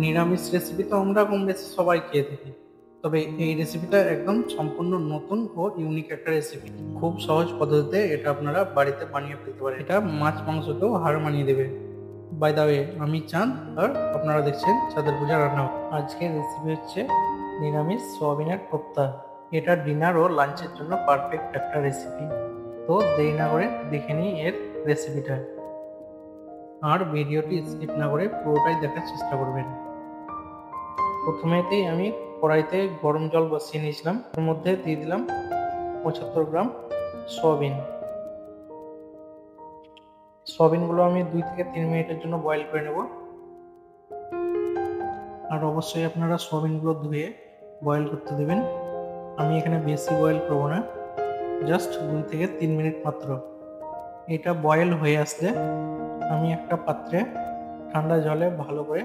নিরামিষ রেসিপি তো আমরা কম বেশি সবাই খেয়ে থাকি, তবে এই রেসিপিটা একদম সম্পূর্ণ নতুন ও ইউনিক একটা রেসিপি। খুব সহজ পদ্ধতিতে এটা আপনারা বাড়িতে বানিয়ে ফেলতে পারেন। এটা মাছ মাংসকেও হার মানিয়ে দেবে। বাই দা ওয়ে, আমি চাঁদ, আর আপনারা দেখছেন চাঁদের পূজা রান্না। আজকের রেসিপি হচ্ছে নিরামিষ সোয়াবিনের কোপ্তা। এটা ডিনার ও লাঞ্চের জন্য পারফেক্ট একটা রেসিপি। তো দেরি না করে দেখে নিই এর রেসিপিটা, আর ভিডিওটি স্কিপ না করে পুরোটাই দেখার চেষ্টা করবেন। প্রথমেতেই আমি কড়াইতে গরম জল বসিয়ে নিয়েছিলাম, এর মধ্যে দিয়ে দিলাম 75 গ্রাম সয়াবিন। সয়াবিনগুলো আমি 2 থেকে 3 মিনিটের জন্য বয়েল করে নেব। আর অবশ্যই আপনারা সয়াবিনগুলো ধুয়ে বয়েল করতে দেবেন। আমি এখানে বেশি বয়েল করবো না, জাস্ট 2 থেকে 3 মিনিট মাত্র। এটা বয়েল হয়ে আসলে আমি একটা পাত্রে ঠান্ডা জলে ভালো করে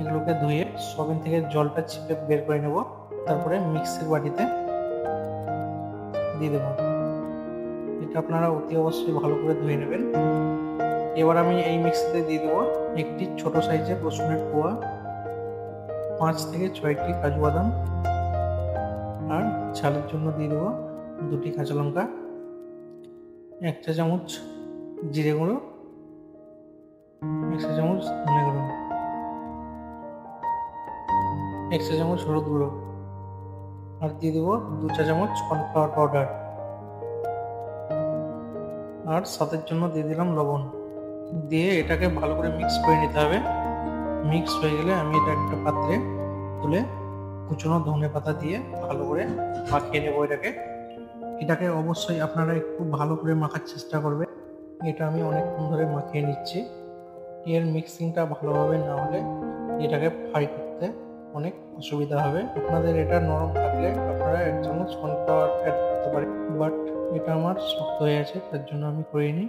এগুলোকে ধুয়ে সয়াবিন থেকে জলটা চিপে বের করে নেব। তারপরে মিক্সির বাটিতে দিয়ে দেবো। এটা আপনারা অতি অবশ্যই ভালো করে ধুয়ে নেবেন। এবার আমি এই মিক্সিতে দিয়ে দেবো একটি ছোট সাইজের রসুনের কোয়া, 5 থেকে 6টি কাজু বাদাম, আর ঝালের জন্য দিয়ে দেবো 2টি কাঁচা লঙ্কা, 1 চা চামচ জিরে গুঁড়ো, 1 চা চামচ ধনে গুঁড়ো, 1 চা চামচ হলুদ গুঁড়ো, আর দিয়ে দেবো 2 চা চামচ কর্নফ্লাওয়ার পাউডার, আর স্বাদের জন্য দিয়ে দিলাম লবণ। দিয়ে এটাকে ভালো করে মিক্স করে নিতে হবে। মিক্স হয়ে গেলে আমি এটা একটা পাত্রে তুলে কুচনো ধনে পাতা দিয়ে ভালো করে মাখিয়ে নেবো। এটাকে অবশ্যই আপনারা একটু ভালো করে মাখার চেষ্টা করবেন। এটা আমি অনেকক্ষণ ধরে মাখিয়ে নিচ্ছি। এর মিক্সিংটা ভালোভাবে না হলে এটাকে ফ্রাই করতে অনেক অসুবিধা হবে। আপনাদের এটা নরম থাকলে আপনারা 1 চামচ কর্নফ্লাওয়ার অ্যাড করতে পারেন, বাট এটা আমার শক্ত হয়ে আছে, তার জন্য আমি করিনি।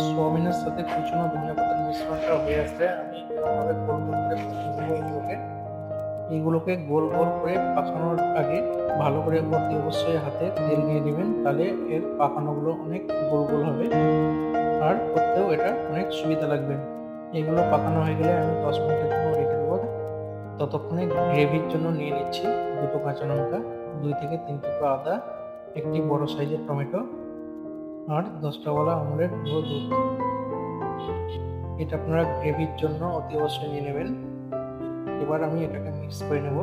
সোয়াবিনের সাথে কুচনো ধনে পাতার মিশ্রণটা হয়ে আসলে আমি এরকমভাবে গোল গোল করে এইগুলোকে গোল গোল করে পাকানোর আগে ভালো করে অতি অবশ্যই হাতে তেল নিয়ে নেবেন, তাহলে এর পাকানোগুলো অনেক গোল গোল হবে, আর করতেও এটা অনেক সুবিধা লাগবে। এগুলো পাকানো হয়ে গেলে আমি 10 মিনিটের জন্য রেখে দেবো। ততক্ষণে গ্রেভির জন্য নিয়ে নিচ্ছি 2টো কাঁচা লঙ্কা, 2 থেকে 3 টুকরো আদা, একটি বড় সাইজের টমেটো, আর 10টা ওয়ালা আমুলের গুঁড়ো দুধ। এটা আপনারা গ্রেভির জন্য অতি অবশ্যই নিয়ে নেবেন। এবার আমি এটাকে মিক্স করে নেব।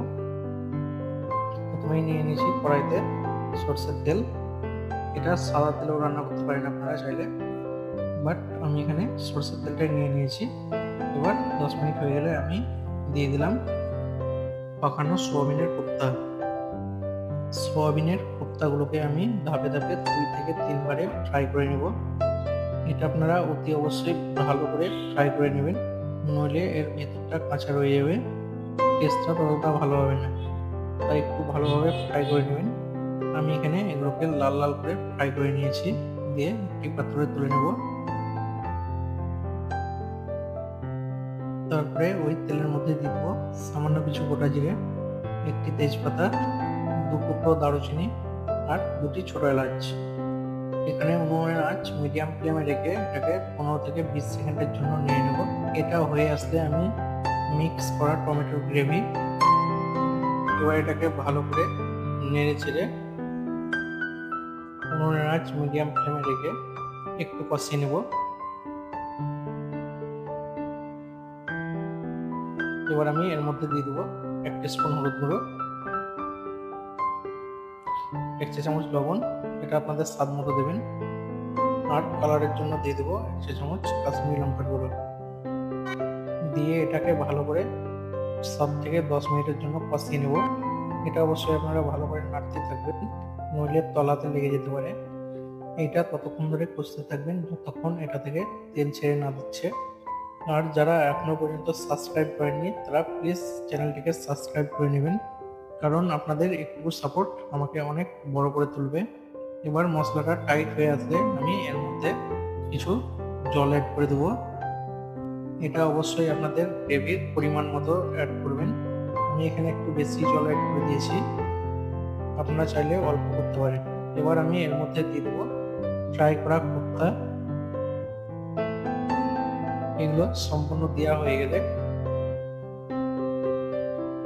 প্রথমেই নিয়ে নিয়েছি কড়াইতে সরষের তেল। এটা সাদা তেলেও রান্না করতে পারেন আপনারা চাইলে, বাট আমি এখানে সরষের তেলটাই নিয়ে নিয়েছি। এবার 10 মিনিট হয়ে গেলে আমি দিয়ে দিলাম পাকানো সোয়াবিনের কোপ্তা। সোয়াবিনের কোপ্তাগুলোকে আমি ধাপে ধাপে 2 থেকে 3 বারে ফ্রাই করে নেব। এটা আপনারা অতি অবশ্যই ভালো করে ফ্রাই করে নেবেন, নইলে এর ভেতরটা কাঁচা রয়ে যাবে, টেস্টটা ততটা ভালো হবে না। তাই একটু ভালোভাবে ফ্রাই করে নেবেন। আমি এখানে এগুলোকে লাল লাল করে ফ্রাই করে নিয়েছি, দিয়ে একটি পাত্রে তুলে নেব। তারপরে ওই তেলের মধ্যে দিয়ে দেবো সামান্য কিছু গোটা জিরে, একটি তেজপাতা, 2 টুকরো দারুচিনি, আর 2টি ছোট এলাচ। এখানে উনুনের আঁচ মিডিয়াম ফ্লেমে রেখে এটাকে 15 থেকে 20 সেকেন্ডের জন্য নিয়ে নেব। এটা হয়ে আসলে আমি মিক্স করা টমেটোর গ্রেভি, এবার এটাকে ভালো করে নেড়ে চেড়ে উনুনের আঁচ মিডিয়াম ফ্লেমে রেখে একটু কষিয়ে নেব। এবার আমি এর মধ্যে দিয়ে দেবো 1 টিস্পুন হলুদ গুঁড়ো, 1 চা চামচ লবণ, এটা আপনাদের স্বাদ মতো দেবেন, আর কালারের জন্য দিয়ে দেবো 1 চা চামচ কাশ্মীরি লঙ্কার গুঁড়ো। দিয়ে এটাকে ভালো করে 7 থেকে 10 মিনিটের জন্য কষিয়ে নেব। এটা অবশ্যই আপনারা ভালো করে নাড়তে থাকবেন, নইলে তলাতে লেগে যেতে পারে। এইটা ততক্ষণ ধরে কষতে থাকবেন যতক্ষণ এটা থেকে তেল ছেড়ে না দিচ্ছে। আর যারা এখনো পর্যন্ত সাবস্ক্রাইব করেননি তারা প্লিজ চ্যানেলটিকে সাবস্ক্রাইব করে নেবেন, কারণ আপনাদের একটু সাপোর্ট আমাকে অনেক বড় করে তুলবে। এবার মশলাটা টাইট হয়ে আসলে আমি এর মধ্যে কিছু জল অ্যাড করে দেবো। এটা অবশ্যই আপনাদের গ্রেভির পরিমাণ মতো অ্যাড করবেন। আমি এখানে একটু বেশি জল অ্যাড করে দিয়েছি, আপনারা চাইলে অল্প করতে পারেন। এবার আমি এর মধ্যে দিয়ে দেবো ফ্রাই করা কোপ্তা। এগুলো সম্পূর্ণ দেওয়া হয়ে গেলে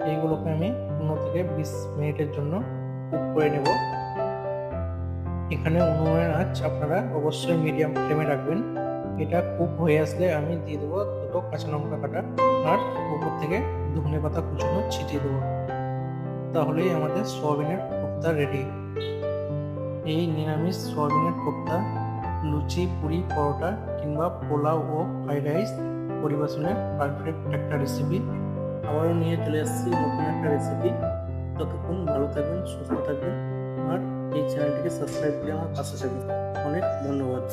এইগুলোকে আমি 15 থেকে 20 মিনিটের জন্য কুক করে নেব। এখানে উনুনের আঁচ আপনারা অবশ্যই মিডিয়াম ফ্লেমে রাখবেন। এটা কুক হয়ে আসলে আমি দিয়ে দেবো 2 কাঁচা লঙ্কা কাটা আর উপর থেকে ধনে পাতা কুচনো ছিটিয়ে দেবো। তাহলেই আমাদের সোয়াবিনের কোফতা রেডি। এই নিরামিষ সোয়াবিনের কোফতা লুচি, পুরি, পরোটা কিংবা পোলাও ও ফ্রাইড রাইস পরিবেশনের পারফেক্ট একটা রেসিপি। আবারও নিয়ে চলে আসছি নতুন একটা রেসিপি। ততক্ষণ ভালো থাকবেন, সুস্থ থাকবেন আর এই চ্যানেলটিকে সাবস্ক্রাইব করে আমার পাশে থাকবেন। অনেক ধন্যবাদ।